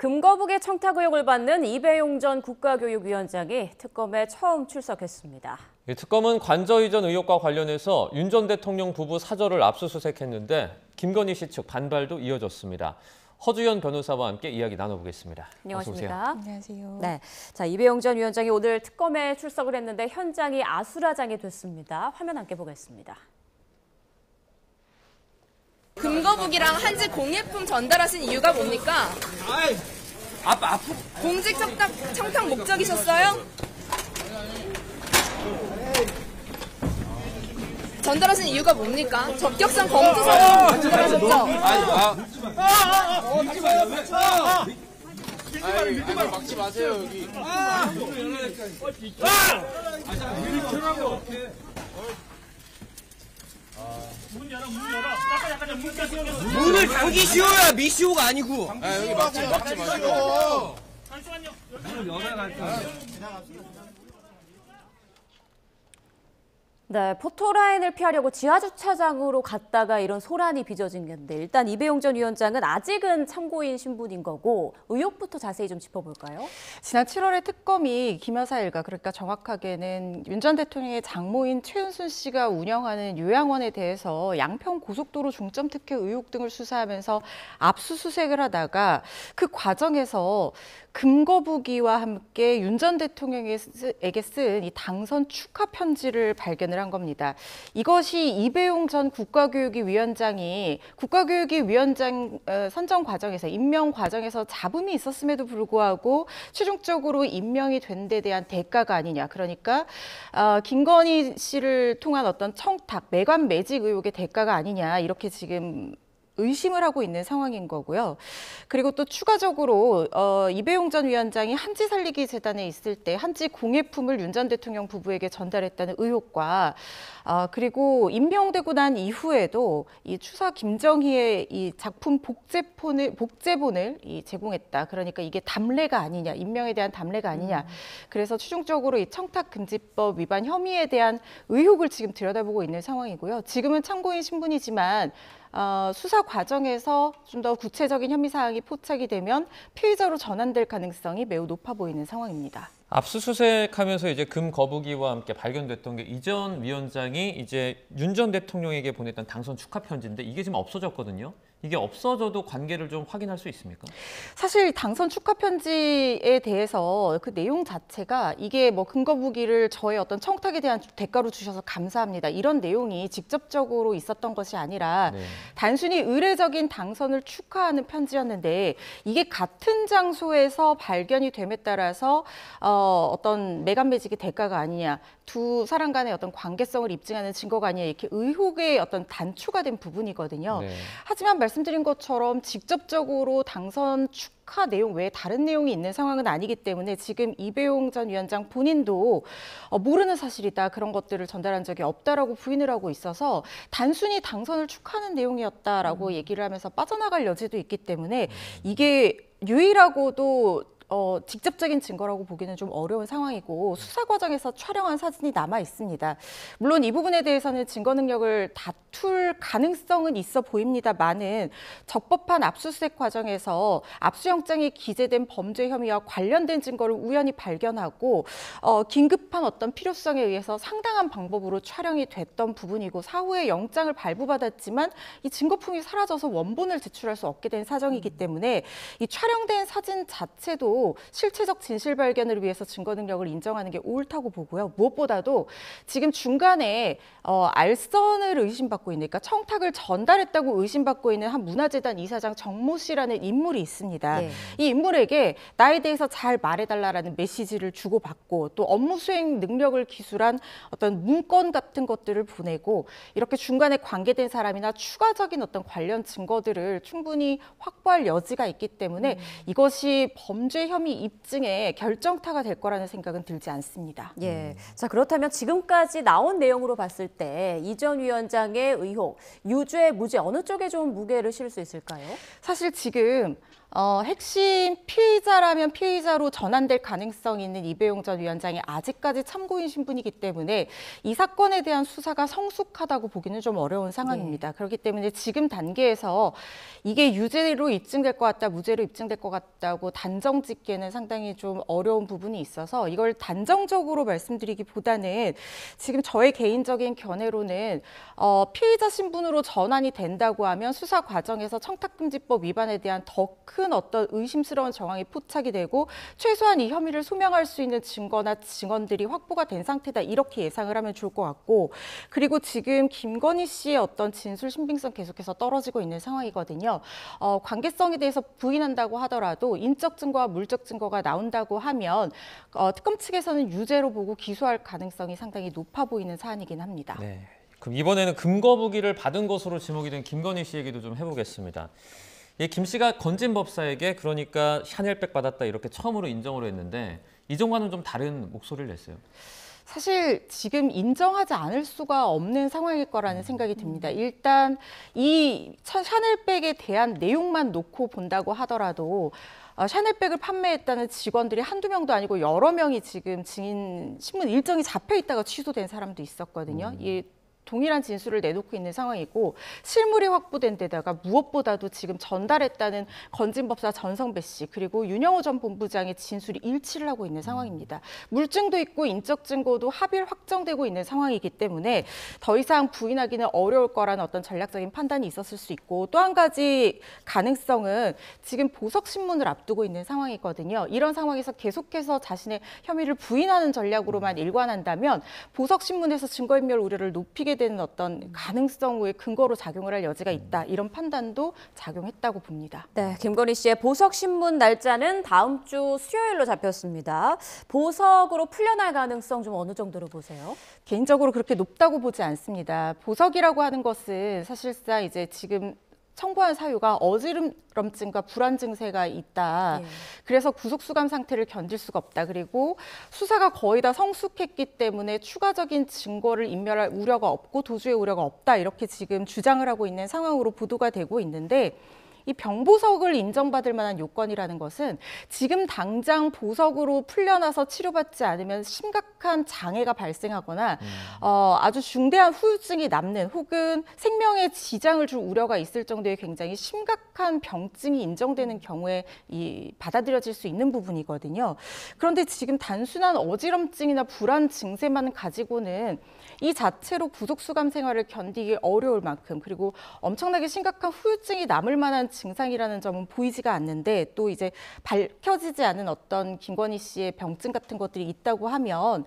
금거북의 청탁 의혹을 받는 이배용 전 국가교육위원장이 특검에 처음 출석했습니다. 특검은 관저 이전 의혹과 관련해서 윤 전 대통령 부부 사저를 압수수색했는데 김건희 씨 측 반발도 이어졌습니다. 허주연 변호사와 함께 이야기 나눠보겠습니다. 안녕하십니까? 안녕하세요. 네, 자 이배용 전 위원장이 오늘 특검에 출석을 했는데 현장이 아수라장이 됐습니다. 화면 함께 보겠습니다. 금거북이랑 한지 공예품 전달하신 이유가 뭡니까? 공직 청탁 목적이셨어요? 전달하신 이유가 뭡니까? 적격성 검토서로 전달하셨죠? 막지 마세요, 여기. 문을 당기시오야, 미시오가 아니고. 여기 막지 마시고. 네, 포토라인을 피하려고 지하주차장으로 갔다가 이런 소란이 빚어진 건데 일단 이배용 전 위원장은 아직은 참고인 신분인 거고 의혹부터 자세히 좀 짚어볼까요? 지난 7월에 특검이 김 여사 일가, 그러니까 정확하게는 윤 전 대통령의 장모인 최은순 씨가 운영하는 요양원에 대해서 양평 고속도로 중점 특혜 의혹 등을 수사하면서 압수수색을 하다가 그 과정에서 금거북이와 함께 윤 전 대통령에게 쓴 이 당선 축하 편지를 발견을 한 겁니다. 이것이 이배용 전 국가교육위원장이 국가교육위원장 선정 과정에서 임명 과정에서 잡음이 있었음에도 불구하고 최종적으로 임명이 된 데 대한 대가가 아니냐. 그러니까 김건희 씨를 통한 어떤 청탁, 매관 매직 의혹의 대가가 아니냐. 이렇게 지금 의심을 하고 있는 상황인 거고요. 그리고 또 추가적으로 이배용 전 위원장이 한지 살리기 재단에 있을 때 한지 공예품을 윤 전 대통령 부부에게 전달했다는 의혹과 그리고 임명되고 난 이후에도 이 추사 김정희의 이 작품 복제본을 제공했다. 그러니까 이게 담례가 아니냐, 임명에 대한 담례가 아니냐. 그래서 최종적으로 이 청탁금지법 위반 혐의에 대한 의혹을 지금 들여다보고 있는 상황이고요. 지금은 참고인 신분이지만 수사 과정에서 좀 더 구체적인 혐의 사항이 포착이 되면 피의자로 전환될 가능성이 매우 높아 보이는 상황입니다. 압수수색하면서 이제 금거북이와 함께 발견됐던 게 이 전 위원장이 이제 윤 전 대통령에게 보냈던 당선 축하 편지인데 이게 지금 없어졌거든요. 이게 없어져도 관계를 좀 확인할 수 있습니까? 사실 당선 축하 편지에 대해서 그 내용 자체가 이게 뭐 금거북이를 저의 어떤 청탁에 대한 대가로 주셔서 감사합니다. 이런 내용이 직접적으로 있었던 것이 아니라 단순히 의례적인 당선을 축하하는 편지였는데 이게 같은 장소에서 발견이 됨에 따라서 어떤 매간매직의 대가가 아니냐, 두 사람 간의 어떤 관계성을 입증하는 증거가 아니냐, 이렇게 의혹의 어떤 단초가 된 부분이거든요. 하지만 말씀드린 것처럼 직접적으로 당선 축하 내용 외에 다른 내용이 있는 상황은 아니기 때문에 지금 이배용 전 위원장 본인도 모르는 사실이다, 그런 것들을 전달한 적이 없다라고 부인을 하고 있어서 단순히 당선을 축하하는 내용이었다라고 얘기를 하면서 빠져나갈 여지도 있기 때문에 이게 유일하고도 직접적인 증거라고 보기는 좀 어려운 상황이고 수사 과정에서 촬영한 사진이 남아 있습니다. 물론 이 부분에 대해서는 증거 능력을 다툴 가능성은 있어 보입니다만은 적법한 압수수색 과정에서 압수영장에 기재된 범죄 혐의와 관련된 증거를 우연히 발견하고 긴급한 어떤 필요성에 의해서 상당한 방법으로 촬영이 됐던 부분이고 사후에 영장을 발부받았지만 이 증거품이 사라져서 원본을 제출할 수 없게 된 사정이기 때문에 이 촬영된 사진 자체도 실체적 진실 발견을 위해서 증거 능력을 인정하는 게 옳다고 보고요. 무엇보다도 지금 중간에 알선을 의심받고 있는, 그러니까 청탁을 전달했다고 의심받고 있는 한 문화재단 이사장 정모 씨라는 인물이 있습니다. 이 인물에게 나에 대해서 잘 말해달라는 메시지를 주고받고 또 업무 수행 능력을 기술한 어떤 문건 같은 것들을 보내고 이렇게 중간에 관계된 사람이나 추가적인 어떤 관련 증거들을 충분히 확보할 여지가 있기 때문에 이것이 범죄 혐의 입증에 결정타가 될 거라는 생각은 들지 않습니다. 자 그렇다면 지금까지 나온 내용으로 봤을 때 이 전 위원장의 의혹, 유죄, 무죄 어느 쪽에 좀 무게를 실을 수 있을까요? 사실 지금 핵심 피의자라면 피의자로 전환될 가능성이 있는 이배용 전 위원장이 아직까지 참고인 신분이기 때문에 이 사건에 대한 수사가 성숙하다고 보기는 좀 어려운 상황입니다. 그렇기 때문에 지금 단계에서 이게 유죄로 입증될 것 같다, 무죄로 입증될 것 같다고 단정 짓기에는 상당히 좀 어려운 부분이 있어서 이걸 단정적으로 말씀드리기보다는 지금 저의 개인적인 견해로는 피의자 신분으로 전환이 된다고 하면 수사 과정에서 청탁금지법 위반에 대한 더 큰 어떤 의심스러운 정황이 포착이 되고 최소한 이 혐의를 소명할 수 있는 증거나 증언들이 확보가 된 상태다 이렇게 예상을 하면 좋을 것 같고 그리고 지금 김건희 씨의 어떤 진술 신빙성 계속해서 떨어지고 있는 상황이거든요. 관계성에 대해서 부인한다고 하더라도 인적 증거와 물적 증거가 나온다고 하면 특검 측에서는 유죄로 보고 기소할 가능성이 상당히 높아 보이는 사안이긴 합니다. 네. 그럼 이번에는 금거부기를 받은 것으로 지목이 된 김건희 씨 얘기도 좀 해보겠습니다. 김 씨가 건진 법사에게 그러니까 샤넬백 받았다 이렇게 처음으로 인정을 했는데 이전과는 좀 다른 목소리를 냈어요. 사실 지금 인정하지 않을 수가 없는 상황일 거라는 생각이 듭니다. 일단 이 샤넬백에 대한 내용만 놓고 본다고 하더라도 샤넬백을 판매했다는 직원들이 한두 명도 아니고 여러 명이 지금 증인 신문 일정이 잡혀 있다가 취소된 사람도 있었거든요. 이 동일한 진술을 내놓고 있는 상황이고 실물이 확보된 데다가 무엇보다도 지금 전달했다는 건진법사 전성배 씨 그리고 윤영호 전 본부장의 진술이 일치를 하고 있는 상황입니다. 물증도 있고 인적 증거도 합일 확정되고 있는 상황이기 때문에 더 이상 부인하기는 어려울 거라는 어떤 전략적인 판단이 있었을 수 있고 또 한 가지 가능성은 지금 보석 신문을 앞두고 있는 상황이거든요. 이런 상황에서 계속해서 자신의 혐의를 부인하는 전략으로만 일관한다면 보석 신문에서 증거인멸 우려를 높이게 되는 어떤 가능성의 근거로 작용을 할 여지가 있다. 이런 판단도 작용했다고 봅니다. 네, 김건희 씨의 보석 신문 날짜는 다음 주 수요일로 잡혔습니다. 보석으로 풀려날 가능성 좀 어느 정도로 보세요? 개인적으로 그렇게 높다고 보지 않습니다. 보석이라고 하는 것은 사실상 이제 지금 청구한 사유가 어지럼증과 불안 증세가 있다. 예. 그래서 구속수감 상태를 견딜 수가 없다. 그리고 수사가 거의 다 성숙했기 때문에 추가적인 증거를 인멸할 우려가 없고 도주의 우려가 없다. 이렇게 지금 주장을 하고 있는 상황으로 보도가 되고 있는데 이 병보석을 인정받을 만한 요건이라는 것은 지금 당장 보석으로 풀려나서 치료받지 않으면 심각한 장애가 발생하거나 아주 중대한 후유증이 남는 혹은 생명에 지장을 줄 우려가 있을 정도의 굉장히 심각한 병증이 인정되는 경우에 받아들여질 수 있는 부분이거든요. 그런데 지금 단순한 어지럼증이나 불안 증세만 가지고는 이 자체로 구속수감 생활을 견디기 어려울 만큼 그리고 엄청나게 심각한 후유증이 남을 만한 증상이라는 점은 보이지가 않는데 또 이제 밝혀지지 않은 어떤 김건희 씨의 병증 같은 것들이 있다고 하면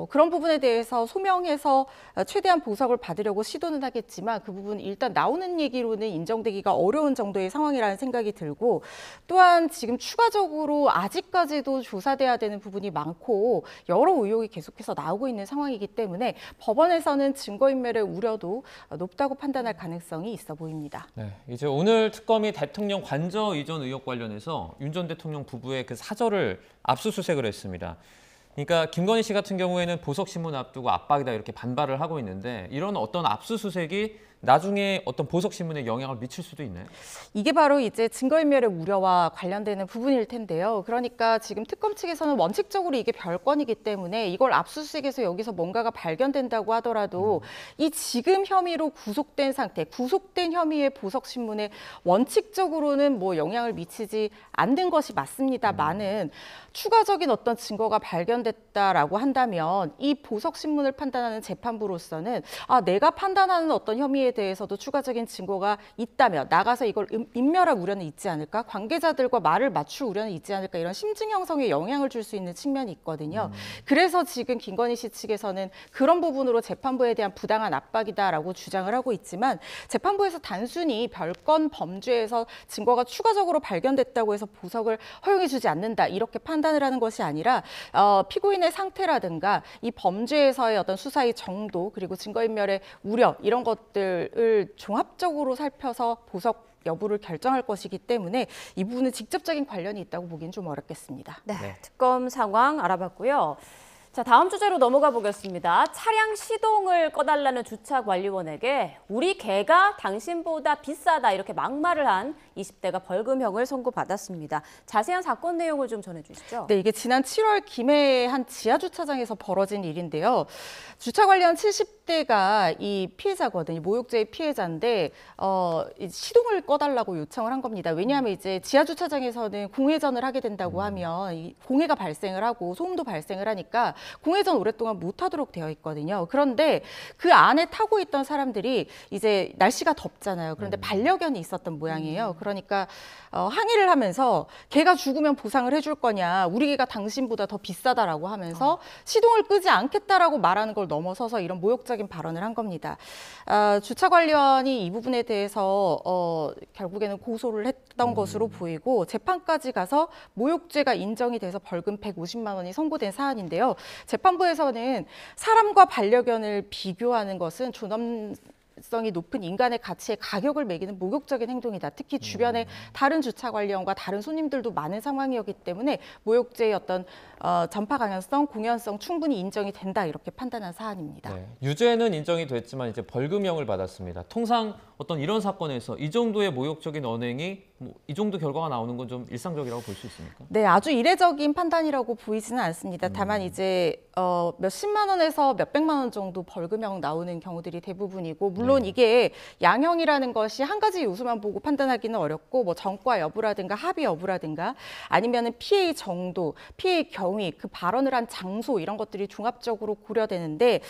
그런 부분에 대해서 소명해서 최대한 보석을 받으려고 시도는 하겠지만 그 부분 일단 나오는 얘기로는 인정되기가 어려운 정도의 상황이라는 생각이 들고 또한 지금 추가적으로 아직까지도 조사돼야 되는 부분이 많고 여러 의혹이 계속해서 나오고 있는 상황이기 때문에 법원에서는 증거인멸의 우려도 높다고 판단할 가능성이 있어 보입니다. 네, 이제 오늘 특검이 대통령 관저 이전 의혹 관련해서 윤 전 대통령 부부의 그 사저를 압수수색을 했습니다. 그러니까 김건희 씨 같은 경우에는 보석 신문 앞두고 압박이다 이렇게 반발을 하고 있는데 이런 어떤 압수수색이 나중에 어떤 보석 신문에 영향을 미칠 수도 있나요? 이게 바로 이제 증거인멸의 우려와 관련되는 부분일 텐데요. 그러니까 지금 특검 측에서는 원칙적으로 이게 별건이기 때문에 이걸 압수수색해서 여기서 뭔가가 발견된다고 하더라도 이 지금 혐의로 구속된 상태, 구속된 혐의의 보석 신문에 원칙적으로는 뭐 영향을 미치지 않는 것이 맞습니다만은 추가적인 어떤 증거가 발견됐다라고 한다면 이 보석 신문을 판단하는 재판부로서는 내가 판단하는 어떤 혐의에 대해서도 추가적인 증거가 있다면 나가서 이걸 인멸할 우려는 있지 않을까? 관계자들과 말을 맞출 우려는 있지 않을까? 이런 심증 형성에 영향을 줄 수 있는 측면이 있거든요. 그래서 지금 김건희 씨 측에서는 그런 부분으로 재판부에 대한 부당한 압박이다라고 주장을 하고 있지만 재판부에서 단순히 별건 범죄에서 증거가 추가적으로 발견됐다고 해서 보석을 허용해 주지 않는다 이렇게 판단을 하는 것이 아니라 피고인의 상태라든가 이 범죄에서의 어떤 수사의 정도 그리고 증거인멸의 우려 이런 것들을 종합적으로 살펴서 보석 여부를 결정할 것이기 때문에 이 부분은 직접적인 관련이 있다고 보기는 좀 어렵겠습니다. 네, 특검 상황 알아봤고요. 자, 다음 주제로 넘어가 보겠습니다. 차량 시동을 꺼달라는 주차관리원에게 우리 개가 당신보다 비싸다 이렇게 막말을 한 20대가 벌금형을 선고받았습니다. 자세한 사건 내용을 좀 전해주시죠. 네, 이게 지난 7월 김해의 한 지하주차장에서 벌어진 일인데요. 주차관리원 70대가 이 피해자거든요. 모욕죄의 피해자인데 이 시동을 꺼달라고 요청을 한 겁니다. 왜냐하면 이제 지하주차장에서는 공회전을 하게 된다고 하면 이 공해가 발생을 하고 소음도 발생을 하니까 공회전 오랫동안 못하도록 되어 있거든요. 그런데 그 안에 타고 있던 사람들이 이제 날씨가 덥잖아요. 그런데 반려견이 있었던 모양이에요. 그러니까 항의를 하면서 개가 죽으면 보상을 해줄 거냐, 우리 개가 당신보다 더 비싸다라고 하면서 시동을 끄지 않겠다라고 말하는 걸 넘어서서 이런 모욕적인 발언을 한 겁니다. 주차관리원이 이 부분에 대해서 결국에는 고소를 했던 것으로 보이고 재판까지 가서 모욕죄가 인정이 돼서 벌금 150만 원이 선고된 사안인데요. 재판부에서는 사람과 반려견을 비교하는 것은 존엄성이 높은 인간의 가치에 가격을 매기는 모욕적인 행동이다. 특히 주변에 다른 주차관리원과 다른 손님들도 많은 상황이었기 때문에 모욕죄의 어떤 전파 강연성, 공연성 충분히 인정이 된다 이렇게 판단한 사안입니다. 네, 유죄는 인정이 됐지만 이제 벌금형을 받았습니다. 통상 어떤 이런 사건에서 이 정도의 모욕적인 언행이 이 정도 결과가 나오는 건 좀 일상적이라고 볼 수 있습니까? 네, 아주 이례적인 판단이라고 보이지는 않습니다. 다만 이제 몇십만 원에서 몇백만 원 정도 벌금형 나오는 경우들이 대부분이고 물론 이게 양형이라는 것이 한 가지 요소만 보고 판단하기는 어렵고 뭐 전과 여부라든가 합의 여부라든가 아니면은 피해의 정도, 피해의 경위, 그 발언을 한 장소 이런 것들이 종합적으로 고려되는데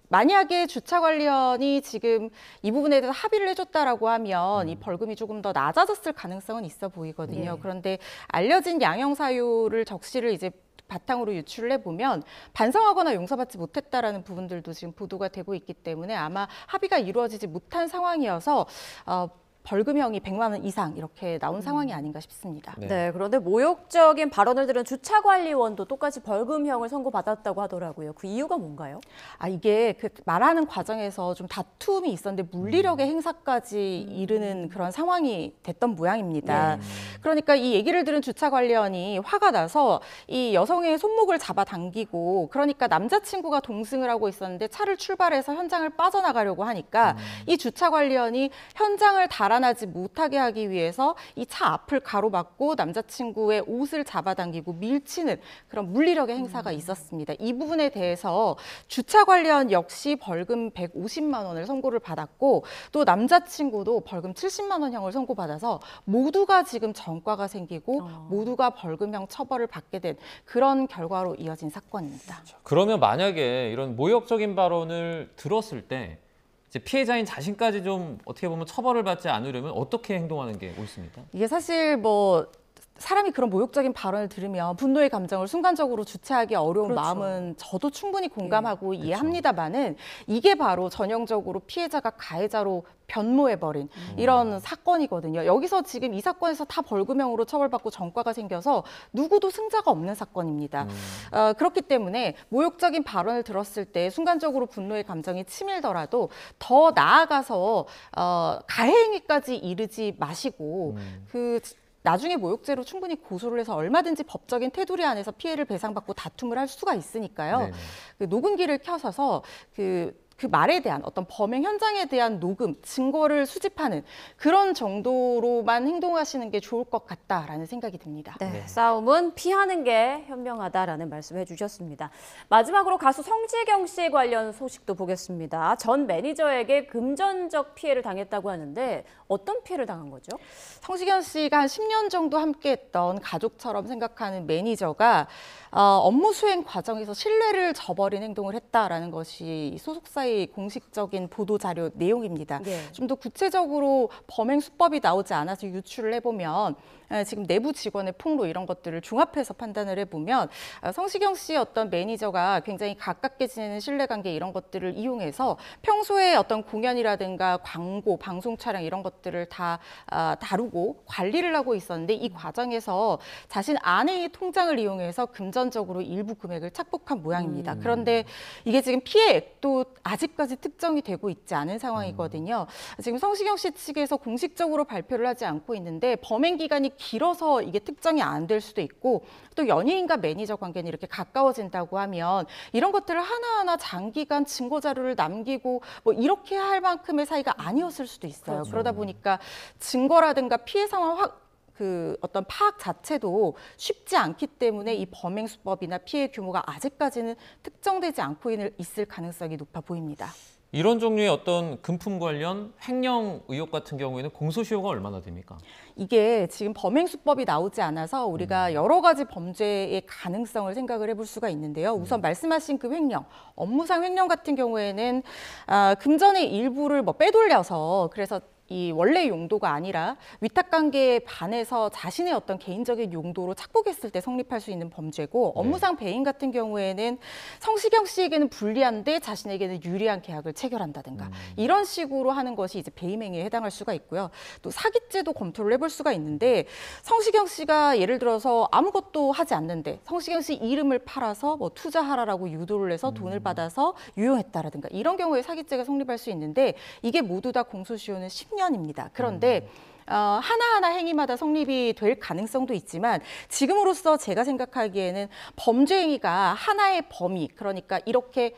만약에 주차관리원이 지금 이 부분에 대해서 합의를 해줬다라고 하면 이 벌금이 조금 더 낮아졌을 가능성은 있어 보이거든요. 그런데 알려진 양형 사유를 적시를 이제 바탕으로 유출을 해보면 반성하거나 용서받지 못했다라는 부분들도 지금 보도가 되고 있기 때문에 아마 합의가 이루어지지 못한 상황이어서 벌금형이 100만 원 이상 이렇게 나온 상황이 아닌가 싶습니다. 네, 그런데 모욕적인 발언을 들은 주차관리원도 똑같이 벌금형을 선고받았다고 하더라고요. 그 이유가 뭔가요? 이게 그 말하는 과정에서 좀 다툼이 있었는데 물리력의 행사까지 이르는 그런 상황이 됐던 모양입니다. 그러니까 이 얘기를 들은 주차관리원이 화가 나서 이 여성의 손목을 잡아당기고 그러니까 남자친구가 동승을 하고 있었는데 차를 출발해서 현장을 빠져나가려고 하니까 이 주차관리원이 현장을 달아나지 못하게 하기 위해서 이 차 앞을 가로막고 남자친구의 옷을 잡아당기고 밀치는 그런 물리력의 행사가 있었습니다. 이 부분에 대해서 주차관리원 역시 벌금 150만 원을 선고를 받았고 또 남자친구도 벌금 70만 원형을 선고받아서 모두가 지금 전과가 생기고 모두가 벌금형 처벌을 받게 된 그런 결과로 이어진 사건입니다. 그러면 만약에 이런 모욕적인 발언을 들었을 때 이제 피해자인 자신까지 좀 어떻게 보면 처벌을 받지 않으려면 어떻게 행동하는 게 옳습니까? 이게 사실 뭐 사람이 그런 모욕적인 발언을 들으면 분노의 감정을 순간적으로 주체하기 어려운 마음은 저도 충분히 공감하고 이해합니다만은 이게 바로 전형적으로 피해자가 가해자로 변모해버린 이런 사건이거든요. 여기서 지금 이 사건에서 다 벌금형으로 처벌받고 전과가 생겨서 누구도 승자가 없는 사건입니다. 그렇기 때문에 모욕적인 발언을 들었을 때 순간적으로 분노의 감정이 치밀더라도 더 나아가서 가해행위까지 이르지 마시고 나중에 모욕죄로 충분히 고소를 해서 얼마든지 법적인 테두리 안에서 피해를 배상받고 다툼을 할 수가 있으니까요. 그 녹음기를 켜셔서 그 말에 대한 어떤 범행 현장에 대한 녹음, 증거를 수집하는 그런 정도로만 행동하시는 게 좋을 것 같다라는 생각이 듭니다. 네, 싸움은 피하는 게 현명하다라는 말씀해 주셨습니다. 마지막으로 가수 성시경 씨 관련 소식도 보겠습니다. 전 매니저에게 금전적 피해를 당했다고 하는데 어떤 피해를 당한 거죠? 성시경 씨가 한 10년 정도 함께했던 가족처럼 생각하는 매니저가 업무 수행 과정에서 신뢰를 저버린 행동을 했다라는 것이 소속사의 공식적인 보도 자료 내용입니다. 좀 더 구체적으로 범행 수법이 나오지 않아서 유출을 해보면 지금 내부 직원의 폭로 이런 것들을 종합해서 판단을 해보면 성시경 씨의 어떤 매니저가 굉장히 가깝게 지내는 신뢰관계 이런 것들을 이용해서 평소에 어떤 공연이라든가 광고, 방송 촬영 이런 것들을 다 다루고 관리를 하고 있었는데 이 과정에서 자신 아내의 통장을 이용해서 금전적으로 일부 금액을 착복한 모양입니다. 그런데 이게 지금 피해액도 아직 아직까지 특정이 되고 있지 않은 상황이거든요. 지금 성시경 씨 측에서 공식적으로 발표를 하지 않고 있는데 범행 기간이 길어서 이게 특정이 안 될 수도 있고 또 연예인과 매니저 관계는 이렇게 가까워진다고 하면 이런 것들을 하나하나 장기간 증거 자료를 남기고 뭐 이렇게 할 만큼의 사이가 아니었을 수도 있어요. 그렇죠. 그러다 보니까 증거라든가 피해 상황 어떤 파악 자체도 쉽지 않기 때문에 이 범행 수법이나 피해 규모가 아직까지는 특정되지 않고 있을 가능성이 높아 보입니다. 이런 종류의 어떤 금품 관련 횡령 의혹 같은 경우에는 공소시효가 얼마나 됩니까? 이게 지금 범행 수법이 나오지 않아서 우리가 여러 가지 범죄의 가능성을 생각을 해볼 수가 있는데요. 우선 말씀하신 그 횡령, 업무상 횡령 같은 경우에는 금전의 일부를 뭐 빼돌려서 그래서 이 원래 용도가 아니라 위탁관계에 반해서 자신의 어떤 개인적인 용도로 착복했을 때 성립할 수 있는 범죄고 업무상 배임 같은 경우에는 성시경 씨에게는 불리한데 자신에게는 유리한 계약을 체결한다든가 이런 식으로 하는 것이 이제 배임 행위에 해당할 수가 있고요. 또 사기죄도 검토를 해볼 수가 있는데 성시경 씨가 예를 들어서 아무것도 하지 않는데 성시경 씨 이름을 팔아서 뭐 투자하라라고 유도를 해서 돈을 받아서 유용했다라든가 이런 경우에 사기죄가 성립할 수 있는데 이게 모두 다 공소시효는 10년입니다. 그런데 하나하나 행위마다 성립이 될 가능성도 있지만 지금으로서 제가 생각하기에는 범죄 행위가 하나의 범위, 그러니까 이렇게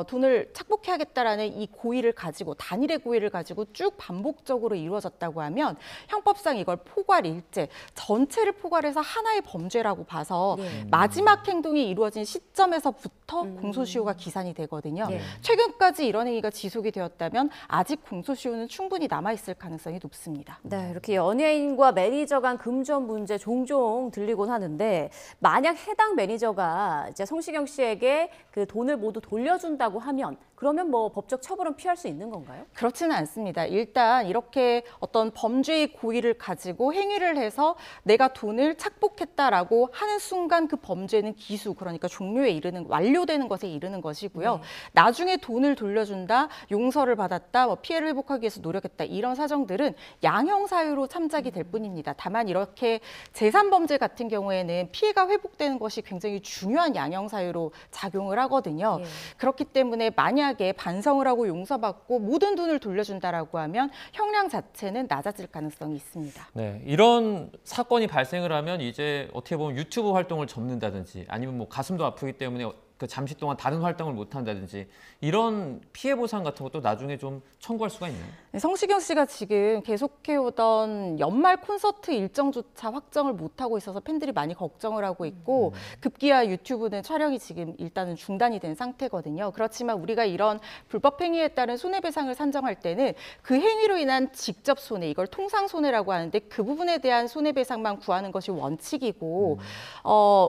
돈을 착복해야겠다라는 이 고의를 가지고 단일의 고의를 가지고 쭉 반복적으로 이루어졌다고 하면 형법상 이걸 포괄일제, 전체를 포괄해서 하나의 범죄라고 봐서 마지막 행동이 이루어진 시점에서부터 공소시효가 기산이 되거든요. 최근까지 이런 행위가 지속이 되었다면 아직 공소시효는 충분히 남아있을 가능성이 높습니다. 네, 이렇게 연예인과 매니저 간 금전 문제 종종 들리곤 하는데 만약 해당 매니저가 이제 성시경 씨에게 그 돈을 모두 돌려준다고 하면 그러면 뭐 법적 처벌은 피할 수 있는 건가요? 그렇지는 않습니다. 일단 이렇게 어떤 범죄의 고의를 가지고 행위를 해서 내가 돈을 착복했다라고 하는 순간 그 범죄는 기수, 그러니까 종료에 이르는, 완료되는 것에 이르는 것이고요. 나중에 돈을 돌려준다, 용서를 받았다, 뭐 피해를 회복하기 위해서 노력했다 이런 사정들은 양형 사유로 참작이 될 뿐입니다. 다만 이렇게 제3범죄 같은 경우에는 피해가 회복되는 것이 굉장히 중요한 양형 사유로 작용을 하거든요. 그렇기 때문에 만약에 반성을 하고 용서받고 모든 돈을 돌려준다라고 하면 형량 자체는 낮아질 가능성이 있습니다. 네, 이런 사건이 발생을 하면 이제 어떻게 보면 유튜브 활동을 접는다든지 아니면 뭐 가슴도 아프기 때문에 그 잠시 동안 다른 활동을 못 한다든지 이런 피해 보상 같은 것도 나중에 좀 청구할 수가 있나요? 네, 성시경 씨가 지금 계속해오던 연말 콘서트 일정조차 확정을 못하고 있어서 팬들이 많이 걱정을 하고 있고 급기야 유튜브는 촬영이 지금 일단은 중단이 된 상태거든요. 그렇지만 우리가 이런 불법 행위에 따른 손해배상을 산정할 때는 그 행위로 인한 직접 손해, 이걸 통상손해라고 하는데 그 부분에 대한 손해배상만 구하는 것이 원칙이고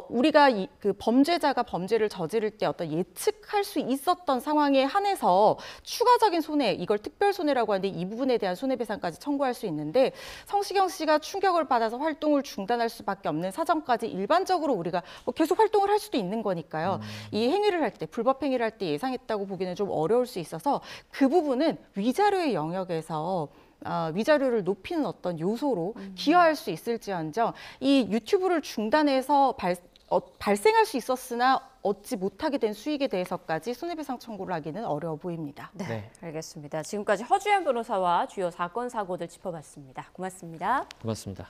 우리가 그 범죄자가 범죄를 저지를 때 어떤 예측할 수 있었던 상황에 한해서 추가적인 손해, 이걸 특별 손해라고 하는데 이 부분에 대한 손해배상까지 청구할 수 있는데 성시경 씨가 충격을 받아서 활동을 중단할 수밖에 없는 사정까지 일반적으로 우리가 뭐 계속 활동을 할 수도 있는 거니까요. 이 행위를 할 때, 불법 행위를 할 때 예상했다고 보기는 좀 어려울 수 있어서 그 부분은 위자료의 영역에서 위자료를 높이는 어떤 요소로 기여할 수 있을지언정 이 유튜브를 중단해서 발생할 수 있었으나 얻지 못하게 된 수익에 대해서까지 손해배상 청구를 하기는 어려워 보입니다. 네, 알겠습니다. 지금까지 허주연 변호사와 주요 사건, 사고들 짚어봤습니다. 고맙습니다. 고맙습니다.